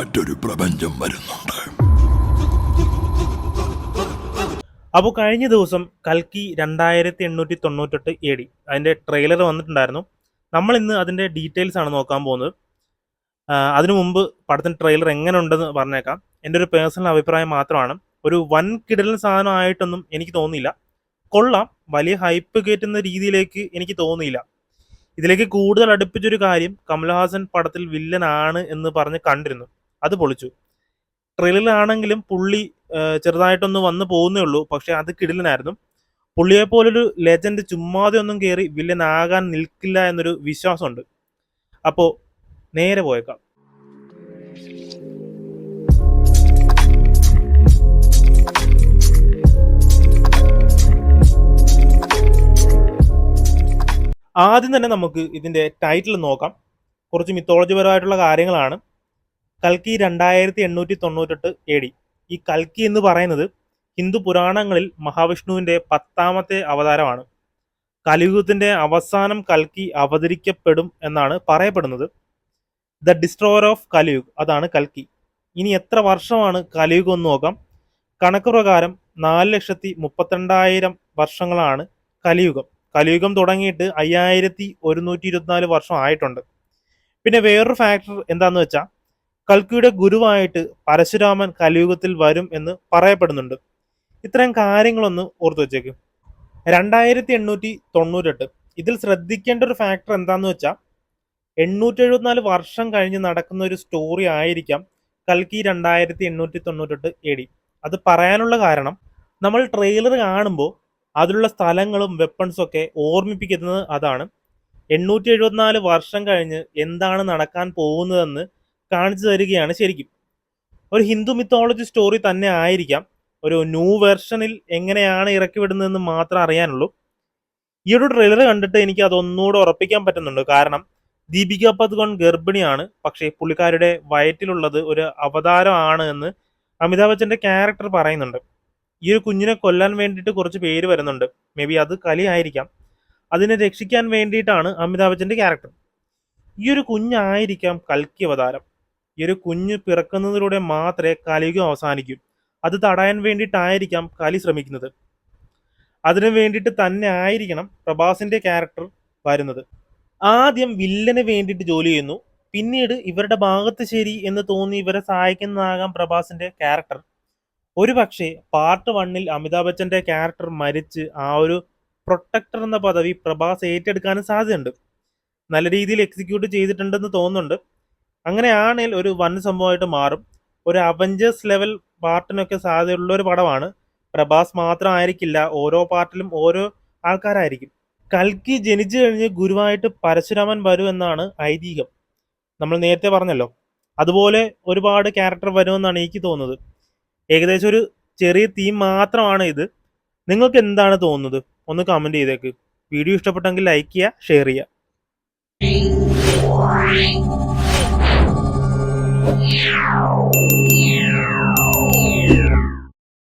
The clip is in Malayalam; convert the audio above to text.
മറ്റൊരു പ്രപഞ്ചം വരുന്നുണ്ട്. അപ്പോൾ കഴിഞ്ഞ ദിവസം കൽക്കി 2898 AD അതിൻ്റെ ട്രെയിലർ വന്നിട്ടുണ്ടായിരുന്നു. നമ്മൾ ഇന്ന് അതിൻ്റെ ഡീറ്റെയിൽസ് ആണ് നോക്കാൻ പോകുന്നത്. അതിനു മുമ്പ് പടത്തിൻ്റെ ട്രെയിലർ എങ്ങനെ ഉണ്ടെന്ന് പറഞ്ഞേക്കാം. എൻ്റെ ഒരു പേഴ്സണൽ അഭിപ്രായം മാത്രമാണ്. ഒരു വൻ കിടലൻ സാധനമായിട്ടൊന്നും എനിക്ക് തോന്നിയില്ല. കൊള്ളാം, വലിയ ഹൈപ്പ് കയറ്റുന്ന രീതിയിലേക്ക് എനിക്ക് തോന്നിയില്ല. ഇതിലേക്ക് കൂടുതൽ അടുപ്പിച്ചൊരു കാര്യം, കമൽഹാസൻ പടത്തിൽ വില്ലനാണ് എന്ന് പറഞ്ഞ് കണ്ടിരുന്നു. അത് പൊളിച്ചു. ട്രെയിലറിലാണെങ്കിലും പുള്ളി ചെറുതായിട്ടൊന്ന് വന്നു പോകുന്നേ ഉള്ളൂ. പക്ഷെ അത് കിടിലനായിരുന്നു. പുള്ളിയെപ്പോലൊരു ലെജൻഡ് ചുമ്മാതെ ഒന്നും കയറി വില്ലനാകാൻ നിൽക്കില്ല എന്നൊരു വിശ്വാസമുണ്ട്. അപ്പോൾ നേരെ പോയേക്കാം. ആദ്യം തന്നെ നമുക്ക് ഇതിൻ്റെ ടൈറ്റിൽ നോക്കാം. കുറച്ച് മിത്തോളജിപരമായിട്ടുള്ള കാര്യങ്ങളാണ്. കൽക്കി 2898 AD. ഈ കൽക്കി എന്ന് പറയുന്നത് ഹിന്ദു പുരാണങ്ങളിൽ മഹാവിഷ്ണുവിൻ്റെ 10ാമത്തെ അവതാരമാണ്. കലിയുഗത്തിൻ്റെ അവസാനം കൽക്കി അവതരിക്കപ്പെടും എന്നാണ് പറയപ്പെടുന്നത്. ദ ഡിസ്ട്രോയർ ഓഫ് കലിയുഗ്, അതാണ് കൽക്കി. ഇനി എത്ര വർഷമാണ് കലിയുഗം എന്ന് നോക്കാം. കണക്ക് പ്രകാരം 4,32,000 വർഷങ്ങളാണ് കലിയുഗം. കലിയുഗം തുടങ്ങിയിട്ട് 5,124 വർഷം ആയിട്ടുണ്ട്. പിന്നെ വേറൊരു ഫാക്ടർ എന്താണെന്ന് വെച്ചാൽ, കൽക്കിയുടെ ഗുരുവായിട്ട് പരശുരാമൻ കലിയുഗത്തിൽ വരും എന്ന് പറയപ്പെടുന്നുണ്ട്. ഇത്രയും കാര്യങ്ങളൊന്ന് ഓർത്തു വെച്ചേക്കും. 2898. ഇതിൽ ശ്രദ്ധിക്കേണ്ട ഒരു ഫാക്ടർ എന്താണെന്ന് വെച്ചാൽ, 874 വർഷം കഴിഞ്ഞ് നടക്കുന്ന ഒരു സ്റ്റോറി ആയിരിക്കാം കൽക്കി 2898 AD. അത് പറയാനുള്ള കാരണം, നമ്മൾ ട്രെയിലർ കാണുമ്പോൾ അതിലുള്ള സ്ഥലങ്ങളും വെപ്പൺസും ഒക്കെ ഓർമ്മിപ്പിക്കുന്നത് അതാണ്. 874 വർഷം കഴിഞ്ഞ് എന്താണ് നടക്കാൻ പോകുന്നതെന്ന് കാണിച്ചു തരികയാണ് ശരിക്കും. ഒരു ഹിന്ദു മിത്തോളജി സ്റ്റോറി തന്നെ ആയിരിക്കാം. ഒരു ന്യൂ വെർഷനിൽ എങ്ങനെയാണ് ഇറക്കി വിടുന്നതെന്ന് മാത്രം അറിയാനുള്ളൂ. ഈ ഒരു ട്രെയിലർ കണ്ടിട്ട് എനിക്ക് അതൊന്നുകൂടെ ഉറപ്പിക്കാൻ പറ്റുന്നുണ്ട്. കാരണം ദീപിക പദുകോൺ ഗർഭിണിയാണ്. പക്ഷേ പുള്ളിക്കാരുടെ വയറ്റിലുള്ളത് ഒരു അവതാരമാണ് എന്ന് അമിതാഭ് ബച്ചൻ്റെ ക്യാരക്ടർ പറയുന്നുണ്ട്. ഈ ഒരു കുഞ്ഞിനെ കൊല്ലാൻ വേണ്ടിയിട്ട് കുറച്ച് പേര് വരുന്നുണ്ട്. മേ ബി അത് കലി ആയിരിക്കാം. അതിനെ രക്ഷിക്കാൻ വേണ്ടിയിട്ടാണ് അമിതാഭ് ബച്ചൻ്റെ ക്യാരക്ടർ. ഈ ഒരു കുഞ്ഞായിരിക്കാം കൽക്കി അവതാരം. ഈ ഒരു കുഞ്ഞ് പിറക്കുന്നതിലൂടെ മാത്രമേ കലിയുഗം അവസാനിക്കൂ. അത് തടയാൻ വേണ്ടിയിട്ടായിരിക്കാം കലി ശ്രമിക്കുന്നത്. അതിനു വേണ്ടിയിട്ട് തന്നെ ആയിരിക്കണം പ്രഭാസിന്റെ ക്യാരക്ടർ വരുന്നത്. ആദ്യം വില്ലന് വേണ്ടിയിട്ട് ജോലി ചെയ്യുന്നു. പിന്നീട് ഇവരുടെ ഭാഗത്ത് ശരി എന്ന് തോന്നി ഇവരെ സഹായിക്കുന്നതാകാം പ്രഭാസിന്റെ ക്യാരക്ടർ. ഒരു പക്ഷേ പാർട്ട് 1 അമിതാഭ് ബച്ചന്റെ ക്യാരക്ടർ മരിച്ച് ആ ഒരു പ്രൊട്ടക്ടർ എന്ന പദവി പ്രഭാസ് ഏറ്റെടുക്കാനും സാധ്യതയുണ്ട്. നല്ല രീതിയിൽ എക്സിക്യൂട്ട് ചെയ്തിട്ടുണ്ടെന്ന് തോന്നുന്നുണ്ട്. അങ്ങനെയാണെങ്കിൽ ഒരു വൻ സംഭവമായിട്ട് മാറും. ഒരു അവഞ്ചേഴ്സ് ലെവൽ പാർട്ടിനൊക്കെ സാധ്യതയുള്ള ഒരു പടമാണ്. പ്രഭാസ് മാത്രം ആയിരിക്കില്ല, ഓരോ പാർട്ടിലും ഓരോ ആൾക്കാരായിരിക്കും. കൽക്കി ജനിച്ചു കഴിഞ്ഞ് ഗുരുവായിട്ട് പരശുരാമൻ വരും എന്നാണ് ഐതിഹ്യം. നമ്മൾ നേരത്തെ പറഞ്ഞല്ലോ. അതുപോലെ ഒരുപാട് ക്യാരക്ടർ വരുമെന്നാണ് എനിക്ക് തോന്നുന്നത്. ഏകദേശം ഒരു ചെറിയ തീം മാത്രമാണ് ഇത്. നിങ്ങൾക്ക് എന്താണ് തോന്നുന്നത്? ഒന്ന് കമൻറ്റ് ചെയ്തേക്ക്. വീഡിയോ ഇഷ്ടപ്പെട്ടെങ്കിൽ ലൈക്ക് ചെയ്യുക, ഷെയർ ചെയ്യുക. Yeah.